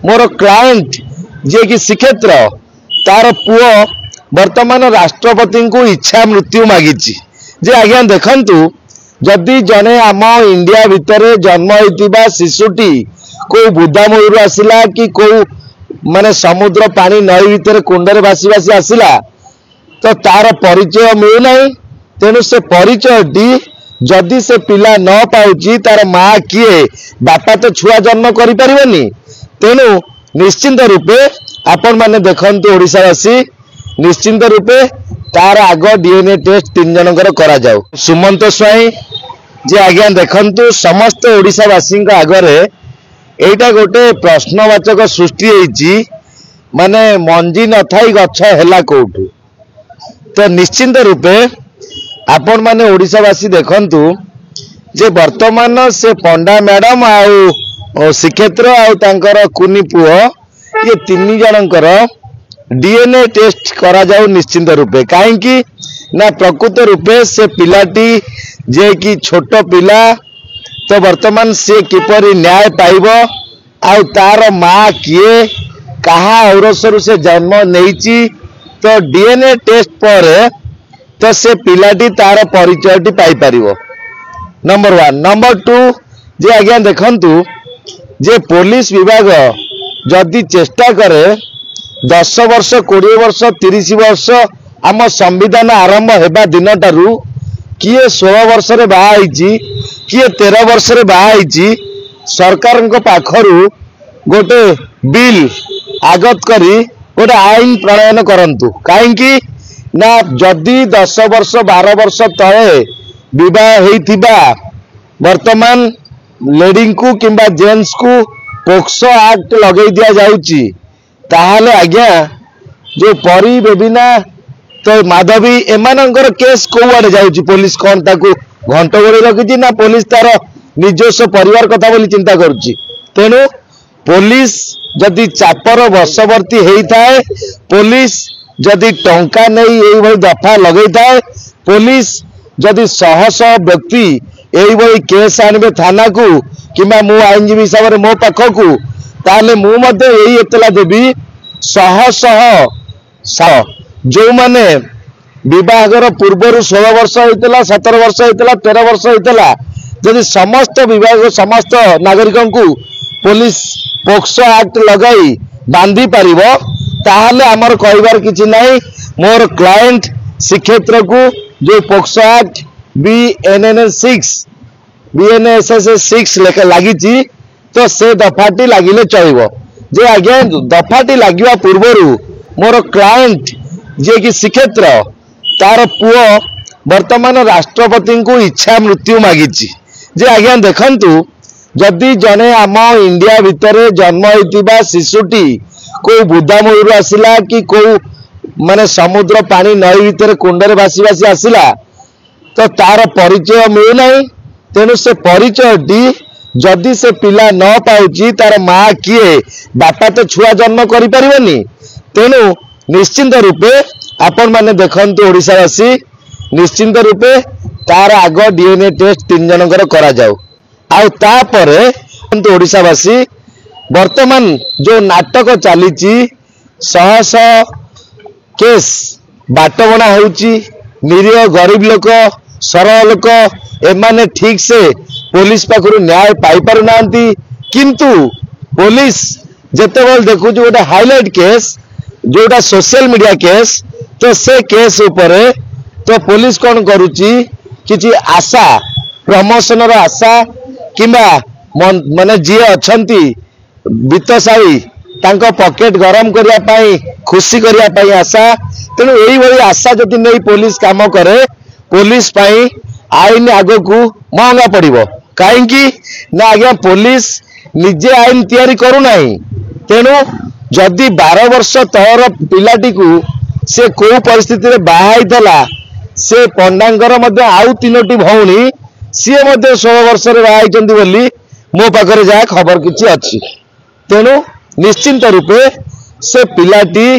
मोर client जे कि श्रीक्षेत्र तार पुओ वर्तमान राष्ट्रपति को इच्छा मृत्यु मागिची जे आज्ञा देखंतु जदि जने आम इंडिया भितर जन्म होइतिबा शिशुटी को बुदामूल आसला कि को माने समुद्र पानी नई भितर कुंडरे भासी भासी आसला तो तार परिचय मिलूना तेणु से परिचयटी जदि से पिला न पाउची तार माँ किए बापा तो छुआ जन्म करि परिबनी तेणु निश्चिंत रूपे आपण माने देखंतु ओडिशावासी निश्चिंत रूपे तार आग डीएनए टेस्ट 3 जनकर करा जाऊ। सुमंत स्वाई जे आज्ञा देखंतु समस्त ओडिशावासी आगरे एटा गोटे प्रश्नवाचक सृष्टि होईची माने मंजी न थाई गछ हैला कोठू तो निश्चिंत रूपे आपण माने ओडिशावासी देखंतु जे वर्तमान से पंडा मैडम आउ श्रीक्षेत्र आउ तांकर कुनी पुओ ये 3 जनकर डीएनए टेस्ट करा जाऊ निश्चिंत रूपे काहेकि ना प्रकृत रूपे से पिलाटी जे कि छोट पिला तो वर्तमान से किपरि न्याय पाइब आउ तार माँ किए कहा औरसरु से जन्म नेइची तो डीएनए टेस्ट पर तो से पिलाटी तार परिचयटी पाई परिवो नंबर 1 नंबर 2 जे आज्ञा देखंतु जे पुलिस विभाग जदि चेष्टा करे 10 वर्ष 20 वर्ष 30 वर्ष आम संविधान आरंभ हेबा दिन टारू किए 16 वर्ष रे बाहा आईची किए 13 वर्ष रे बाहा आईची सरकार को पाखरु गोटे बिल आगत करी गोटे आईन प्रणयन करंतु काहेकि ना जदि 10 वर्ष 12 वर्ष तले विवाह होइथिबा वर्तमान लेडी को किंबा जेंट्स को पोक्सो एक्ट लगे दिया जाउची ताहाले आज्ञा जो परी बेबिना तो माधवी एमानंकर केस कोआडे जाउची पुलिस कोन ताकू घंट गोड़े रखी ना पुलिस तार निजस्व परिवार कथा बोली चिंता करुची तेणु पुलिस जदि चापर वर्षवर्ती होता है पुलिस जदि टंका नहीं यही दफा लगे था पुलिस जदि शह शह व्यक्ति यही केस आने थाना को कि मु आईनजीवी हिसाब से मो पाखक ताले यही एतला देवी शह शह जो माने विवाहर पूर्वर 16 वर्ष होता 17 वर्ष होता 13 वर्ष होता जदि समस्त विभाग समस्त नागरिक को पुलिस पोक्सो एक्ट लगाई बांधी पारिब ताहले आमर कहबार किछि नहीं मोर क्लाएंट श्रीक्षेत्र को जो पोक्सो एक्ट BNSS 6 लेखा लगी तो से दफाटी लगिले चलिबो जे आज्ञा दफाटी लगिवा पूर्वरु मोर क्लाएंट जे कि श्रीक्षेत्र तार पुओ वर्तमान राष्ट्रपति को इच्छा मृत्यु मागिची जे आज्ञा देखंतु जदि जने आम इंडिया भितर जन्म होइतिबा शिशुटी को बुदामूल आसला कि को माने समुद्र पानी नई भितर कुंडरे भासी भासी आसला तो तार परिचय मिलूना तेणु से परिचयटी जदि से पिला न पाउची तार माँ किए बापा तो छुआ जन्म करि परिबनी तेणु निश्चिंत रूपे आपण माने देखंतु ओडिशावासी निश्चिंत रूपे तार आग डीएनए टेस्ट 3 जनकर करा जाऊ आउ तापरे ओडिशावासी वर्तमान जो नाटक चली शह शह केस बाटबणा होउची निरीह गरीब लोक सरल लोक एमाने ठीक से पुलिस पाखरु न्याय पाई पारु नांती किंतु पुलिस जेतेबेल देखु गोटे हाईलाइट केस जोटा सोशल मीडिया केस तो से केस उपरे तो पुलिस कौन करुची किछि आशा प्रमोशन रो आशा किंबा माने जी अच्छी वित्तशाली तांको पॉकेट गरम करिया पाई खुशी करिया पाई आशा तेणु यही भाई आशा जदि नहीं पुलिस काम करे पुलिस पाई आईन आगो को महंगा पड़िबो काहेकि ना आज्ञा पुलिस निजे आईन तैयारी करू नाही तेणु जदि 12 वर्ष तलर पिलाटी को से को परिस्थिति रे बाहाई थला से पंडांगर मध्य आउ 3टी भौणी सी 16 वर्ष रे बाहाई चंदी बोली मो पाखरे जा खबर किछि अछि तेणु निश्चिंत रूपे से पिलाटी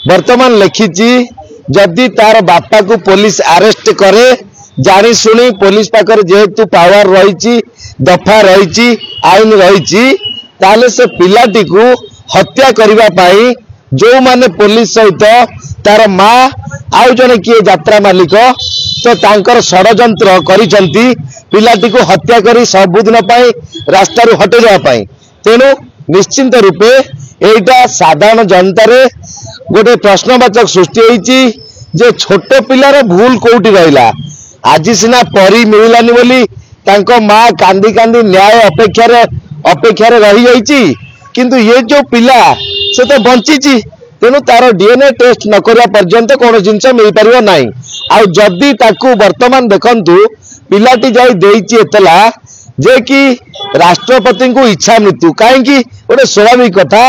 वर्तमान लिखिची जदि तार बापा को पुलिस अरेस्ट करे जानी सुनी पुलिस पाखरे जेहेतु पावर रही दफा रही आईन रही ताले से पिलाटी को हत्या करने पाई जो माने पुलिस सहित तार माँ आउ जने किए यात्रा मालिक तो तांकर षडयंत्र करिसंती पिलाटी को हत्या करी सबुदिन पाई रास्ता रू हटे जावाई। तेणु निश्चिंत रूपे एटा साधारण जनतार गोटे प्रश्नवाचक सृष्टि होईची जे छोट पिलार भूल कोउटी रहिला। आज सिना परी मिलानी बोली तांको माँ कांदी कांदी न्याय अपेक्षार रही जाइची किंतु ये जो पिला से तो बंची तेणु तार डीएनए टेस्ट न करिया पर्यंत कौन जिनस मिल पार ना। आउ जदि ताकू वर्तमान देखंतु पिलाटी जाई देइची एतला जे कि राष्ट्रपति को इच्छा मृत्यु कहीं गोटे स्वाभाविक कथा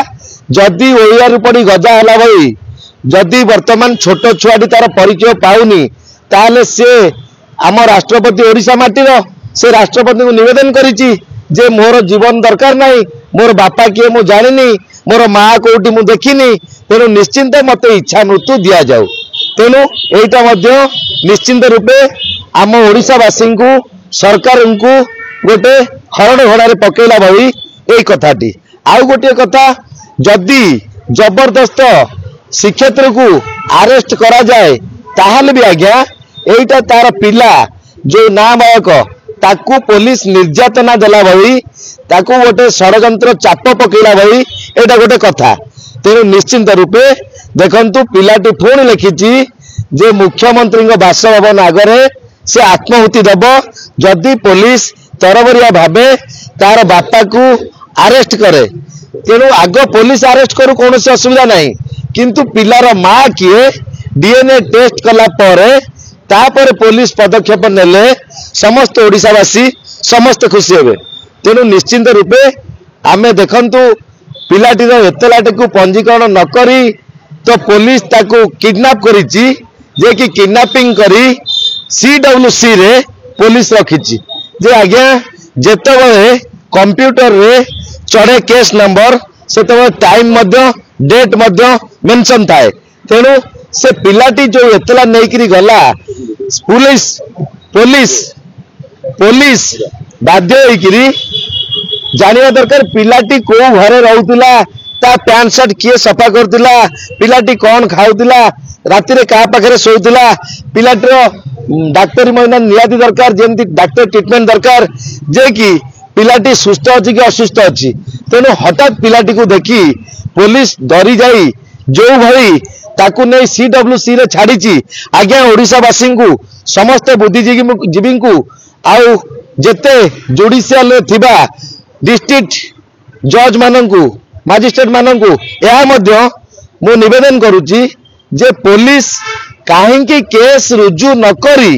जदि ओडिया पड़ी गजा है भाई जदि वर्तमान छोट छुआटी तार परिचय पाऊनी ताले से आम राष्ट्रपति ओडिशा माटीर से राष्ट्रपति को निवेदन करिची जे मोर जीवन दरकार नहीं मोर बापा किए मु जानिनी मोर माँ कोटी मु देखिनी तेणु निश्चिंत मते इच्छा मृत्यु दिया जाऊ। तेणु एटा मध्य निश्चिंत रूपे आम ओडिशावासी को सरकार को गोटे हरण घोड़ा पकेला भाई यही कथाटी। आउ गोटे कथा जदि जबरदस्त शिक्षेत्र को अरेस्ट करा जाए ताहले भी आज्ञा एटा तार पिला जो नाबालक ताकू पुलिस निर्यातना देला भाई ताकू गोटे षडयंत्र चाप पकेला भाई एटा गोटे कथा। तेणु निश्चिंत रूपे देखंतु पिलाटी पुणी लिखिची जे मुख्यमंत्री बासभवन आगे से आत्माहुति दब जदि पुलिस तरबरिया भावे तार बापा को अरेस्ट करे। तेणु आग पुलिस अरेस्ट करू कौन असुविधा नहीं किंतु पिलार माँ किए डीएनए टेस्ट कला तापर पुलिस पदक्षेप नेले समस्त ओडिशावासी समस्त खुशी हेबे। तेणु निश्चिंत रूपे आमे देखंतु पिलाटीर एतलाटी को पंजीकरण न करी तो पुलिस ताकू किडनैप करिची जे कि किडनैपिंग करी CWC रे पुलिस रखिची जे आज्ञा जेतेबेले कंप्यूटर रे चढ़े केस नंबर से टाइम मध्य डेट मध्य मेंशन थाए। तेणु से पिलाटी जो एतला नहीं गला पुलिस पुलिस पुलिस बाध्य होइकिरी जानिया दरकार पिलाटी को घरे रहउतिला ता पैंट शर्ट किए सफा करतिला पिलाटी कौन खाउतिला राति रे का पाखरे सोउतिला पिलाटीर डाक्टरी महिना नियाती दरकार जेमती डाक्टर ट्रीटमेंट दरकार जे कि पिलाटी सुस्थ अच्छी कि असुस्थ अच्छी। तेणु हठात पिलाटी को देखी पुलिस डरी जाई जो भाई ताकू नहीं CWC रे छाड़ी आज्ञा ओडिशावासी को समस्त बुद्धिजीवी को आउ जेते जुडिशियल थिबा डिस्ट्रिक्ट जज मानू मजिस्ट्रेट मानू यह मु निवेदन करुच्ची जे पुलिस कहीं केस रुजु न करी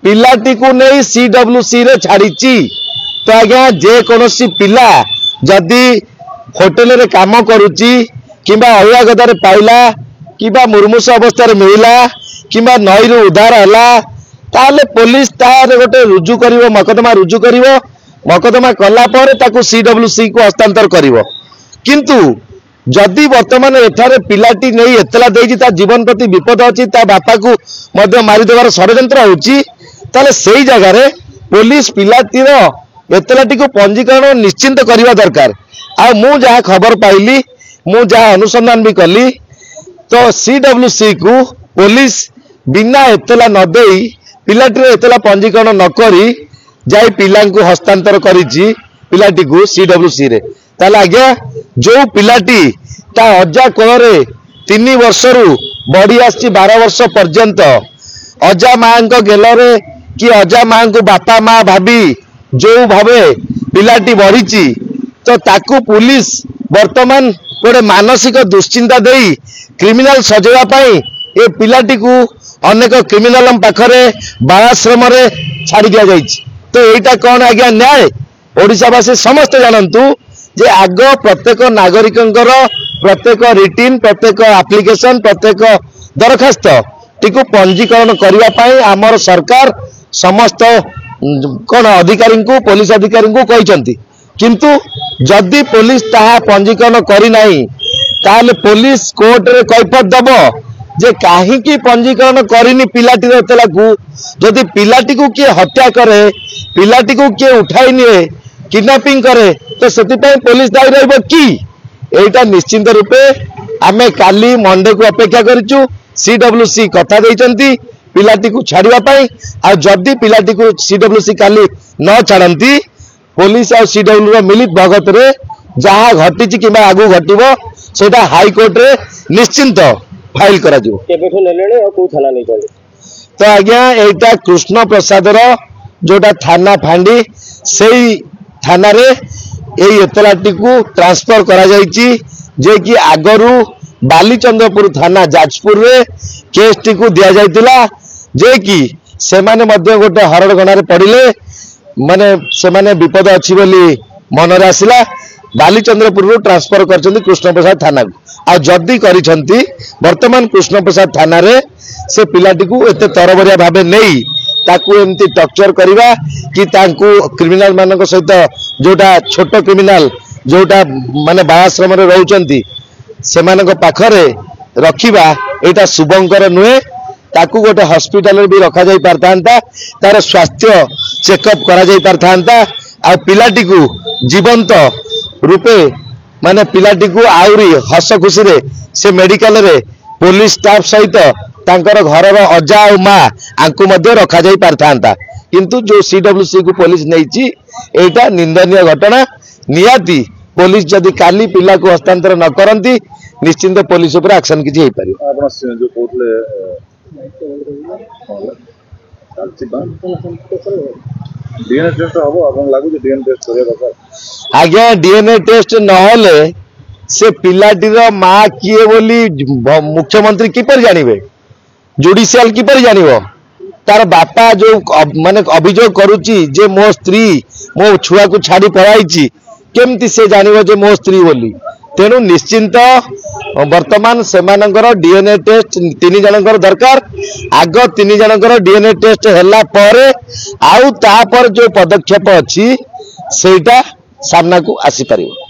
पिलाटी को नहीं CWC रे छाड़ी तो आज्ञा जे कौनसी पिला जदि होटेल रे काम करुच्ची किंबा अलिया गदारे पाइला किंबा मुर्मुष अवस्था मिलला किंबा नई रु उद्धार है ताले पुलिस तार गोटे रुजु करिवो मकदमा रुजु करिवो मकदमा कला पर ताकू CWC को हस्तांतर करिवो। किंतु जदि वर्तमान एठारे पिलाटी नहीं एतला देइछि ता जीवन प्रति विपद अछि ता बापा को मध्य मारी देवार षडयंत्र होछि ताले सेही जगह रे पुलिस पिलाटीर एतलाटी को पंजीकरण निश्चिंत करवा दरकार। आ मु जहाँ खबर पाइली मु जहाँ अनुसंधान भी कली तो CWC को पुलिस बिना एतला न देई पिलाटीर एतला पंजीकरण न करी जाई पिला को हस्तांतर करिछि पिलाटी को CWC रे ताले आज्ञा जो पिलाटी ता अजा कोल 3 वर्ष रु बढ़ी आसी 12 वर्ष पर्यंत अजा माँ गेलरे कि अजा माँ को बापा माँ भाभी जो भावे पिलाटी बढ़ी तो ताकू पुलिस वर्तमान गोटे मानसिक दुश्चिंता देई क्रिमिनाल सजेवा पाई ए पिलाटी को अनेक क्रिमिनाल पाखरे बालाश्रम छाड़ी दिया जाइछि। तो एटा कौन आज्ञा न्याय ओडिशावासी समस्त जानतु जे आग प्रत्येक नागरिकंकर प्रत्येक रिटिन प्रत्येक एप्लिकेशन प्रत्येक दरखास्त टीकू पंजीकरण करने पाई आमर सरकार समस्त कौन अधिकारी को पुलिस अधिकारी को कहते किंतु जदि पुलिस ताहा पंजीकरण करी नाही ताले पुलिस कोर्ट रे कैफत दब जे कहीं पंजीकरण करनी पिलाटी एतला को जदि पिलाटी को किए हत्या करे पिलाटी को किए उठाई निए किडनैपिंग करे तो से पुलिस दायी रही कि एटा निश्चिंत रूपे आमे काली मंडे को अपेक्षा करिचु। सीडब्ल्यूसी कथा देइचंती पिलाटी को छाड़िबा पई आ जदी पिलाटी को सीडब्ल्यूसी काली न छाड़ंती पुलिस और सीडब्ल्यू रो मिलित भगत रे जहाँ घटी कि आगु घटो सेटा हाई कोर्ट रे निश्चिंत फाइल करा जिवो। केबेठु नेलेने और को थाना नहीं चले तो आज्ञा एटा कृष्ण प्रसाद रो जोटा थाना फांडी सेई थाना रे एई एतलाटी को ट्रांसफर करा जायची जे कि आगरु बालीचंद्रपुर थाना जाजपुर रे केस टी को दिया जायतिला जे कि सेमाने मध्य गोटे हरड़गणा रे पड़िले माने सेमाने विपद अछि बोली मनरे आसिला बालीचंद्रपुर रो ट्रांसफर करछंती कृष्ण प्रसाद थाना को आ जदी करिसंती वर्तमान कृष्ण प्रसाद थाना रे से पिलाटी को एते तरबरिया भाबे नेई ताकू एमती टर्चर करिवा कि तांकू क्रिमिनल मानक सहित जोटा छोट क्रिमिनल जोटा माने बायाश्रम रे रहउचंती सेमानक पाखरे रखिबा एटा शुभंकर नुहे। ताकू गोटे हॉस्पिटल भी रखा जाई पारथांता तार स्वास्थ्य चेकअप करा जाई पारथांता आ पिलाटी को जीवंत रूपे माने पिलाटी को आउरी हस खुशी रे से मेडिकल रे पुलिस स्टाफ सहित तांकर घर अजा और माँ आंकु मध्य रखा जाई पारथांता किंतु जो सीडब्ल्यूसी को पुलिस नेइची एटा निंदनीय घटना। नियाती पुलिस जदि काली पिला को हस्तांतर न करंती निश्चिंत पुलिस ऊपर एक्शन किछि हेई परियो। आपण जो कोटले डीएनए टेस्ट हबो आपण लागु जे डीएनए टेस्ट करे दरकार। आज्ञा डीएनए टेस्ट न होले से पिलाटीर माँ किए बोली मुख्यमंत्री किपर जानिबे जुडिशियल किपर जानिबो तार बापा जो माने अभियोग करूची जे मो स्त्री मो छुआ को छाड़ी पळाइची केमती से जानिबो जे मो स्त्री बोली। तेणु निश्चिंत वर्तमान सेमानंकर डीएनए टेस्ट 3 जनकर दरकार आग 3 जनकर डीएनए टेस्ट हैला परे आउ तापर जो पदक्षेप अछि सेटा सामना को आसी परिबो।